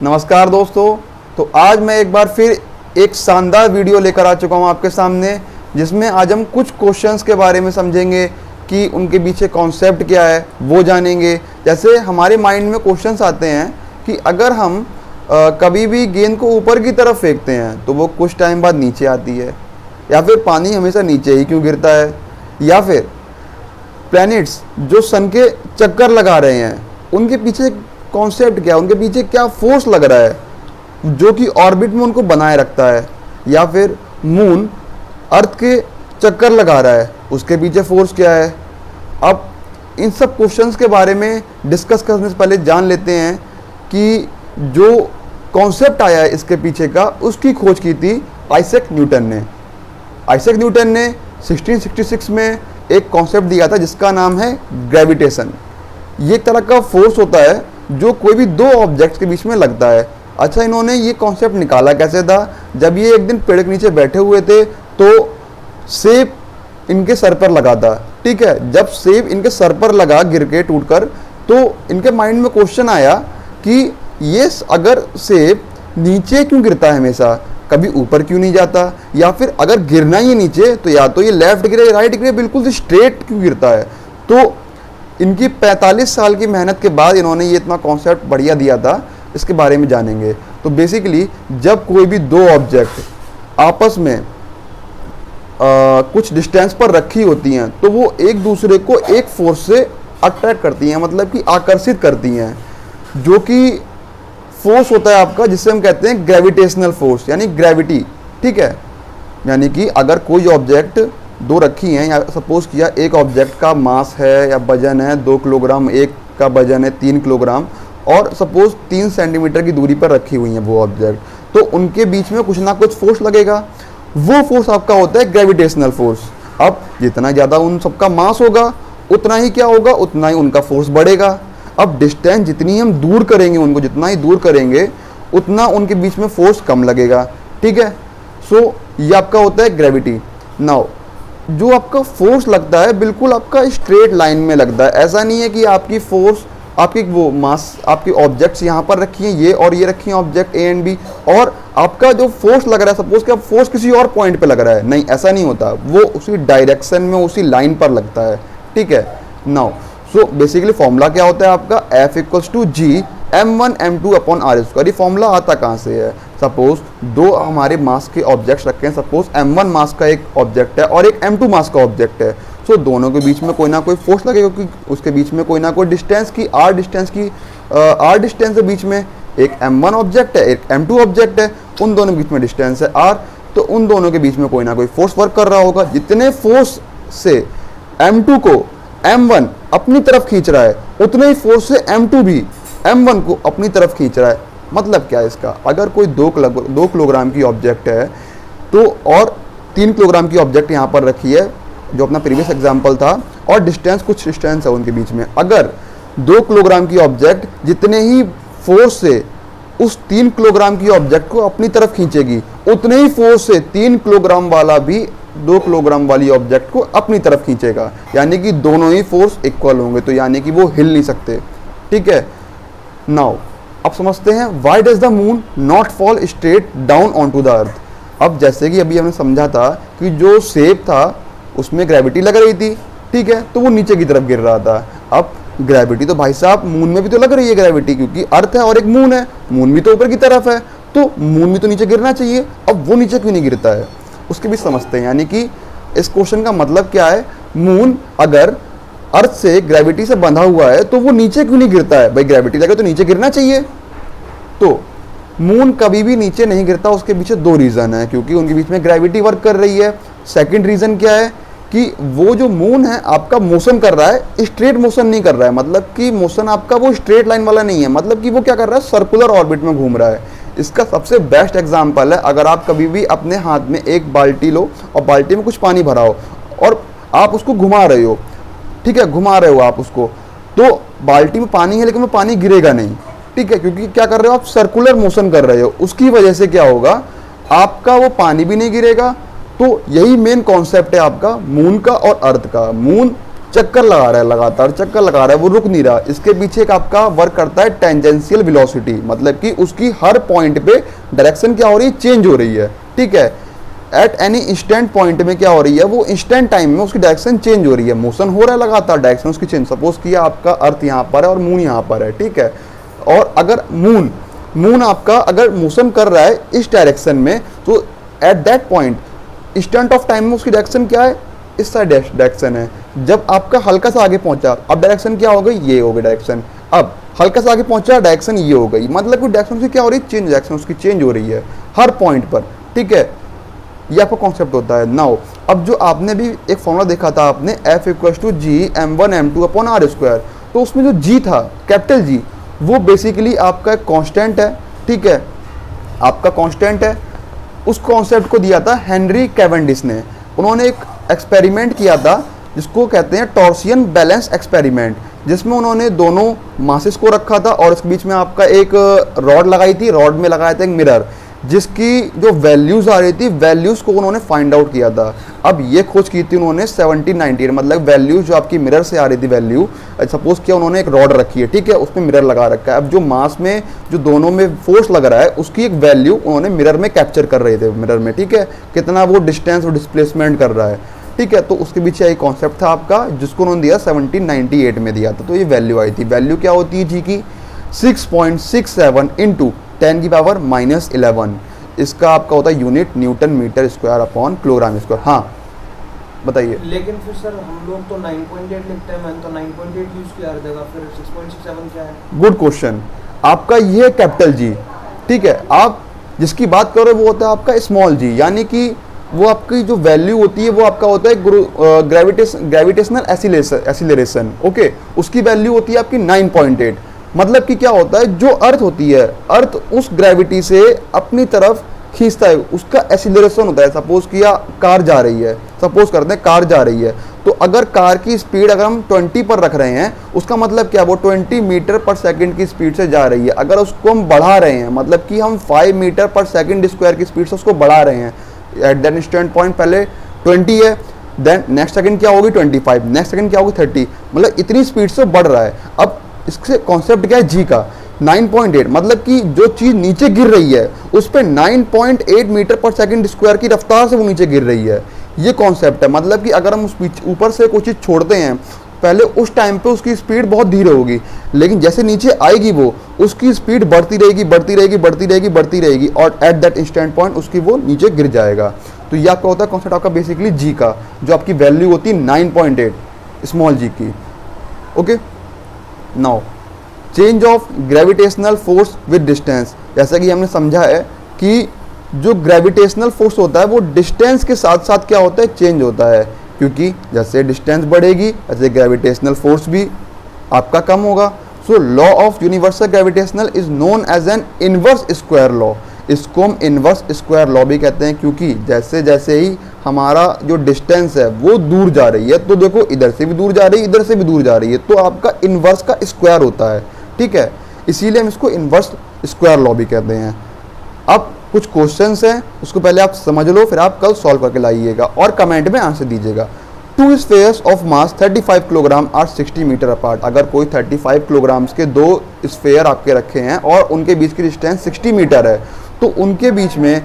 नमस्कार दोस्तों। तो आज मैं एक बार फिर एक शानदार वीडियो लेकर आ चुका हूं आपके सामने, जिसमें आज हम कुछ क्वेश्चंस के बारे में समझेंगे कि उनके पीछे कॉन्सेप्ट क्या है वो जानेंगे। जैसे हमारे माइंड में क्वेश्चंस आते हैं कि अगर हम कभी भी गेंद को ऊपर की तरफ फेंकते हैं तो वो कुछ टाइम बाद नीचे आती है, या फिर पानी हमेशा नीचे ही क्यों गिरता है, या फिर प्लैनेट्स जो सन के चक्कर लगा रहे हैं उनके पीछे कॉन्सेप्ट क्या है, उनके पीछे क्या फोर्स लग रहा है जो कि ऑर्बिट में उनको बनाए रखता है, या फिर मून अर्थ के चक्कर लगा रहा है उसके पीछे फोर्स क्या है। अब इन सब क्वेश्चंस के बारे में डिस्कस करने से पहले जान लेते हैं कि जो कॉन्सेप्ट आया है इसके पीछे का, उसकी खोज की थी आइजैक न्यूटन ने। आइजैक न्यूटन ने 1666 में एक कॉन्सेप्ट दिया था जिसका नाम है ग्रेविटेशन। ये एक तरह का फोर्स होता है जो कोई भी दो ऑब्जेक्ट्स के बीच में लगता है। अच्छा, इन्होंने ये कॉन्सेप्ट निकाला कैसे था? जब ये एक दिन पेड़ के नीचे बैठे हुए थे तो सेब इनके सर पर लगा था। ठीक है, जब सेब इनके सर पर लगा गिर के टूट कर, तो इनके माइंड में क्वेश्चन आया कि ये अगर सेब नीचे क्यों गिरता है हमेशा, कभी ऊपर क्यों नहीं जाता, या फिर अगर गिरना ही नीचे तो या तो ये लेफ्ट गिरे या राइट गिरे, बिल्कुल स्ट्रेट क्यों गिरता है। तो इनकी 45 साल की मेहनत के बाद इन्होंने ये इतना कॉन्सेप्ट बढ़िया दिया था, इसके बारे में जानेंगे। तो बेसिकली जब कोई भी दो ऑब्जेक्ट आपस में कुछ डिस्टेंस पर रखी होती हैं तो वो एक दूसरे को एक फोर्स से अट्रैक्ट करती हैं, मतलब कि आकर्षित करती हैं, जो कि फोर्स होता है आपका, जिससे हम कहते हैं ग्रेविटेशनल फोर्स यानी ग्रेविटी। ठीक है, यानी कि अगर कोई ऑब्जेक्ट दो रखी हैं, या सपोज किया एक ऑब्जेक्ट का मास है या वजन है 2 किलोग्राम, एक का वजन है 3 किलोग्राम, और सपोज 3 सेंटीमीटर की दूरी पर रखी हुई हैं वो ऑब्जेक्ट, तो उनके बीच में कुछ ना कुछ फोर्स लगेगा। वो फोर्स आपका होता है ग्रेविटेशनल फोर्स। अब जितना ज़्यादा उन सबका मास होगा उतना ही क्या होगा, उतना ही उनका फोर्स बढ़ेगा। अब डिस्टेंस जितनी हम दूर करेंगे उनको, जितना ही दूर करेंगे उतना उनके बीच में फोर्स कम लगेगा। ठीक है, सो ये आपका होता है ग्रेविटी। नाउ जो आपका फोर्स लगता है बिल्कुल आपका स्ट्रेट लाइन में लगता है। ऐसा नहीं है कि आपकी फोर्स, आपकी वो मास, आपकी ऑब्जेक्ट्स यहाँ पर रखी हैं ये, और ये रखी हैं ऑब्जेक्ट ए एंड बी, और आपका जो फोर्स लग रहा है सपोज कि फोर्स किसी और पॉइंट पे लग रहा है, नहीं, ऐसा नहीं होता। वो उसी डायरेक्शन में उसी लाइन पर लगता है। ठीक है, नाउ सो बेसिकली फॉर्मूला क्या होता है आपका, F = G m1 m2 upon r square. ये फॉर्मूला आता कहाँ से है? सपोज दो हमारे मास के ऑब्जेक्ट्स रखे हैं, सपोज m1 मास का एक ऑब्जेक्ट है और एक m2 मास का ऑब्जेक्ट है। सो दोनों के बीच में कोई ना कोई फोर्स लगेगा, क्योंकि उसके बीच में कोई ना कोई डिस्टेंस की r डिस्टेंस है बीच में। एक m1 ऑब्जेक्ट है, एक m2 ऑब्जेक्ट है, उन दोनों के बीच में डिस्टेंस है r, तो उन दोनों के बीच में कोई ना कोई फोर्स वर्क कर रहा होगा। जितने फोर्स से m2 को m1 अपनी तरफ खींच रहा है, उतने ही फोर्स से m2 भी m1 को अपनी तरफ खींच रहा है। मतलब क्या है इसका? अगर कोई 2 किलोग्राम की ऑब्जेक्ट है तो, और 3 किलोग्राम की ऑब्जेक्ट यहाँ पर रखी है जो अपना प्रीवियस एग्जांपल था, और डिस्टेंस कुछ डिस्टेंस है उनके बीच में, अगर 2 किलोग्राम की ऑब्जेक्ट जितने ही फोर्स से उस 3 किलोग्राम की ऑब्जेक्ट को अपनी तरफ खींचेगी, उतने ही फोर्स से 3 किलोग्राम वाला भी 2 किलोग्राम वाली ऑब्जेक्ट को अपनी तरफ खींचेगा, यानी कि दोनों ही फोर्स इक्वल होंगे, तो यानी कि वो हिल नहीं सकते। ठीक है, नाउ अब समझते हैं why does the moon not fall straight down on to the earth. अब जैसे कि अभी हमने समझा था कि जो सेब था उसमें ग्रेविटी लग रही थी, ठीक है, तो वो नीचे की तरफ गिर रहा था। अब ग्रेविटी तो भाई साहब मून में भी तो लग रही है ग्रेविटी, क्योंकि अर्थ है और एक मून है, मून भी तो ऊपर की तरफ है, तो मून भी तो नीचे गिरना चाहिए। अब वो नीचे क्यों नहीं गिरता है उसके भी समझते हैं। यानी कि इस क्वेश्चन का मतलब क्या है, मून अगर अर्थ से ग्रेविटी से बंधा हुआ है तो वो नीचे क्यों नहीं गिरता है? भाई ग्रेविटी लगे तो नीचे गिरना चाहिए। तो मून कभी भी नीचे नहीं गिरता, उसके पीछे 2 रीज़न है, क्योंकि उनके बीच में ग्रेविटी वर्क कर रही है। सेकंड रीज़न क्या है कि वो जो मून है आपका मोशन कर रहा है, स्ट्रेट मोशन नहीं कर रहा है, मतलब कि मोशन आपका वो स्ट्रेट लाइन वाला नहीं है, मतलब कि वो क्या कर रहा है, सर्कुलर ऑर्बिट में घूम रहा है। इसका सबसे बेस्ट एग्जाम्पल है, अगर आप कभी भी अपने हाथ में एक बाल्टी लो और बाल्टी में कुछ पानी भरा हो और आप उसको घुमा रहे हो, ठीक है, घुमा रहे हो आप उसको, तो बाल्टी में पानी है लेकिन वो पानी गिरेगा नहीं। ठीक है, क्योंकि क्या कर रहे हो आप, सर्कुलर मोशन कर रहे हो, उसकी वजह से क्या होगा, आपका वो पानी भी नहीं गिरेगा। तो यही मेन कॉन्सेप्ट है आपका मून का और अर्थ का। मून चक्कर लगा रहा है, लगातार चक्कर लगा रहा है, वो रुक नहीं रहा। इसके पीछे एक आपका वर्क करता है टेंजेंशियल वेलोसिटी, मतलब कि उसकी हर पॉइंट पे डायरेक्शन क्या हो रही है, चेंज हो रही है, ठीक है। एट एनी इंस्टेंट पॉइंट में क्या हो रही है, वो इंस्टेंट टाइम में उसकी डायरेक्शन चेंज हो रही है, मोशन हो रहा है लगातार, डायरेक्शन उसकी चेंज। सपोज किया आपका अर्थ यहाँ पर है और मून यहाँ पर है, ठीक है। और अगर मून आपका अगर मोशन कर रहा है इस डायरेक्शन में, तो at that point instant of time में उसकी डायरेक्शन क्या है, इस साइड डायरेक्शन है। जब आपका हल्का सा आगे पहुंचा, अब डायरेक्शन क्या हो गई, ये हो गई डायरेक्शन। अब हल्का सा आगे पहुंचा, डायरेक्शन ये हो गई, मतलब कि डायरेक्शन से क्या हो रही है, चेंज, डायरेक्शन उसकी चेंज हो रही है हर पॉइंट पर, ठीक है। ये आपका कॉन्सेप्ट होता है। नाउ अब जो आपने भी एक फॉर्मूला देखा था आपने, F = G m1m2/r², तो उसमें जो G था, कैपिटल G, वो बेसिकली आपका एक कांस्टेंट है, ठीक है, आपका कांस्टेंट है। उस कॉन्सेप्ट को दिया था हेनरी कैवेंडिश ने। उन्होंने एक एक्सपेरिमेंट किया था जिसको कहते हैं टॉर्सियन बैलेंस एक्सपेरिमेंट, जिसमें उन्होंने दोनों मासेस को रखा था और इसके बीच में आपका एक रॉड लगाई थी, रॉड में लगाया था एक मिरर, जिसकी जो वैल्यूज आ रही थी, वैल्यूज को उन्होंने फाइंड आउट किया था। अब ये खोज की थी उन्होंने 1798, मतलब वैल्यूज जो आपकी मिरर से आ रही थी वैल्यू, सपोज किया उन्होंने एक रॉड रखी है, ठीक है, उसमें मिरर लगा रखा है। अब जो मास में जो दोनों में फोर्स लग रहा है, उसकी एक वैल्यू उन्होंने मिरर में कैप्चर कर रहे थे, मिरर में, ठीक है, कितना वो डिस्टेंस और डिस्प्लेसमेंट कर रहा है, ठीक है। तो उसके पीछे एक कॉन्सेप्ट था आपका, जिसको उन्होंने दिया 1798 में दिया था। तो ये वैल्यू आई थी। वैल्यू क्या होती है जी की, 6.67 × 10⁻⁻11। इसका आपका होता है unit newton metre square upon kilogram square. हाँ बताइए। लेकिन फिर सर हम लोग तो 9.8 लिखते हैं, मैंने तो 9.8 यूज किया हर जगह, फिर 6.67 क्या है? Good question. आपका ये कैपिटल जी, ठीक है, आप जिसकी बात कर रहे हो वो होता है आपका स्मॉल जी, यानी कि वो आपकी जो वैल्यू होती है वो आपका होता है ग्रेविटेशनल एसिलेरेशन, ओके, उसकी वैल्यू होती है आपकी 9.8। मतलब कि क्या होता है, जो अर्थ होती है, अर्थ उस ग्रेविटी से अपनी तरफ खींचता है, उसका एसिलेरेशन होता है। सपोज किया कार जा रही है, सपोज करते हैं कार जा रही है, तो अगर कार की स्पीड अगर हम 20 पर रख रहे हैं, उसका मतलब क्या, वो 20 मीटर पर सेकंड की स्पीड से जा रही है। अगर उसको हम बढ़ा रहे हैं, मतलब कि हम 5 मीटर पर सेकंड स्क्वायर की स्पीड से उसको बढ़ा रहे हैं, एट दैट इंस्टेंट पॉइंट पहले 20 है, देन नेक्स्ट सेकंड क्या होगी 25, नेक्स्ट सेकंड क्या होगी 30, मतलब इतनी स्पीड से बढ़ रहा है। अब इससे कॉन्सेप्ट क्या है जी का, 9.8, मतलब कि जो चीज नीचे गिर रही है उस पर 9.8 मीटर पर सेकंड स्क्वायर की रफ्तार से वो नीचे गिर रही है। ये कॉन्सेप्ट है। मतलब कि अगर हम उस ऊपर से कोई चीज छोड़ते हैं, पहले उस टाइम पे उसकी स्पीड बहुत धीरे होगी, लेकिन जैसे नीचे आएगी वो, उसकी स्पीड बढ़ती रहेगी, बढ़ती रहेगी, बढ़ती रहेगी, बढ़ती रहेगी, और एट दैट इंस्टेंट पॉइंट उसकी वो नीचे गिर जाएगा। तो ये आपका होता है कॉन्सेप्ट आपका बेसिकली जी का, जो आपकी वैल्यू होती है 9.8 स्मॉल जी की, okay. Now change of gravitational force with distance, जैसा कि हमने समझा है कि जो ग्रेविटेशनल फोर्स होता है वो डिस्टेंस के साथ साथ क्या होता है, चेंज होता है, क्योंकि जैसे डिस्टेंस बढ़ेगी ऐसे ग्रेविटेशनल फोर्स भी आपका कम होगा। So law of universal gravitational is known as an inverse square law. इसको हम इनवर्स स्क्वायर लॉ भी कहते हैं, क्योंकि जैसे जैसे ही हमारा जो डिस्टेंस है वो दूर जा रही है, तो देखो इधर से भी दूर जा रही है, इधर से भी दूर जा रही है, तो आपका इनवर्स का स्क्वायर होता है, ठीक है। इसीलिए हम इसको इनवर्स स्क्वायर लॉ भी कहते हैं। अब कुछ क्वेश्चंस हैं, उसको पहले आप समझ लो, फिर आप कल सॉल्व करके लाइएगा और कमेंट में आंसर दीजिएगा। 2 spheres of mass 35 kilogram are 60 metre apart. अगर कोई 35 किलोग्राम्स के 2 स्फेयर आपके रखे हैं और उनके बीच की डिस्टेंस 60 मीटर है, तो उनके बीच में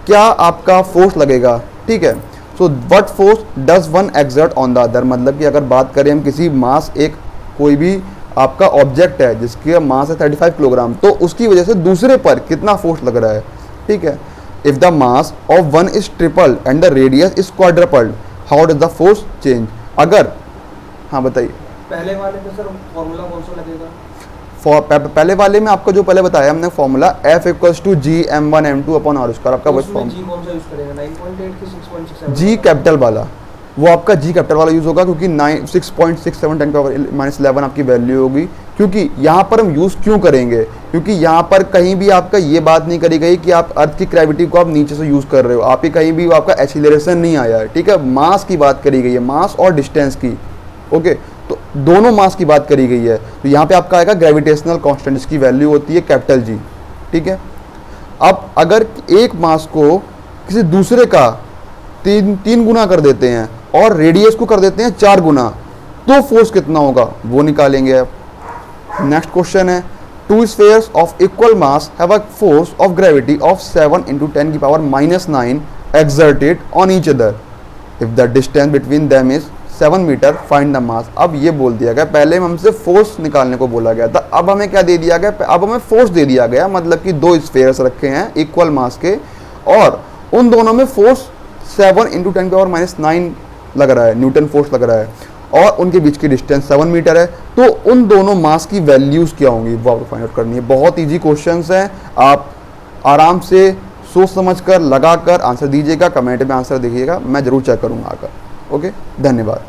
क्या आपका फोर्स लगेगा, ठीक है। So what force does one exert on the other, मतलब कि अगर बात करें हम किसी मास, एक कोई भी आपका ऑब्जेक्ट है जिसकी मास है 35 किलोग्राम, तो उसकी वजह से दूसरे पर कितना फोर्स लग रहा है, ठीक है। If the mass of one is triple and the radius is quadrupled, how does the force change. अगर, हाँ बताइए, पहले वाले में सर फॉर्मूला कौन सा लगेगा? पहले वाले में आपको जो पहले बताया हमने फॉर्मूला, F = G m1m2/r², आपका बस जी कौन सा यूज करेंगे, 9.8 की 6.67? जी कैपिटल वाला, वो आपका जी कैपिटल वाला यूज होगा, क्योंकि 6.67 10⁻11 आपकी वैल्यू होगी। क्योंकि यहाँ पर हम यूज़ क्यों करेंगे, क्योंकि यहाँ पर कहीं भी आपका ये बात नहीं करी गई कि आप अर्थ की ग्रेविटी को आप नीचे से यूज़ कर रहे हो, आप ही कहीं भी आपका एक्सीलरेशन नहीं आया है, ठीक है। मास की बात करी गई है, मास और डिस्टेंस की, ओके, तो दोनों मास की बात करी गई है। तो यहाँ पे आपका आएगा ग्रेविटेशनल कांस्टेंट, जिसकी वैल्यू होती है कैपिटल जी, ठीक है। अब अगर एक मास को किसी दूसरे का तीन गुना कर देते हैं और रेडियस को कर देते हैं 4 गुना, तो फोर्स कितना होगा वो निकालेंगे आप। नेक्स्ट क्वेश्चन है, to spheres of equal mass have a force of gravity of 7 × 10⁻⁹ exerted on each other if the distance between them is 7 metre, find the mass. अब ये बोल दिया गया, पहले हमसे फोर्स निकालने को बोला गया था, अब हमें क्या दे दिया गया, अब हमें फोर्स दे दिया गया, मतलब कि दो स्फीयर्स रखे हैं इक्वल मास के और उन दोनों में फोर्स 7 × 10⁻⁹ लग रहा है, न्यूटन फोर्स लग रहा है और उनके बीच की डिस्टेंस 7 मीटर है। तो उन दोनों मास की वैल्यूज़ क्या होंगी वो आपको फाइंड आउट करनी है। बहुत ईजी क्वेश्चंस हैं, आप आराम से सोच समझकर लगाकर आंसर दीजिएगा, कमेंट में आंसर देखिएगा, मैं ज़रूर चेक करूँगा आकर। ओके, धन्यवाद।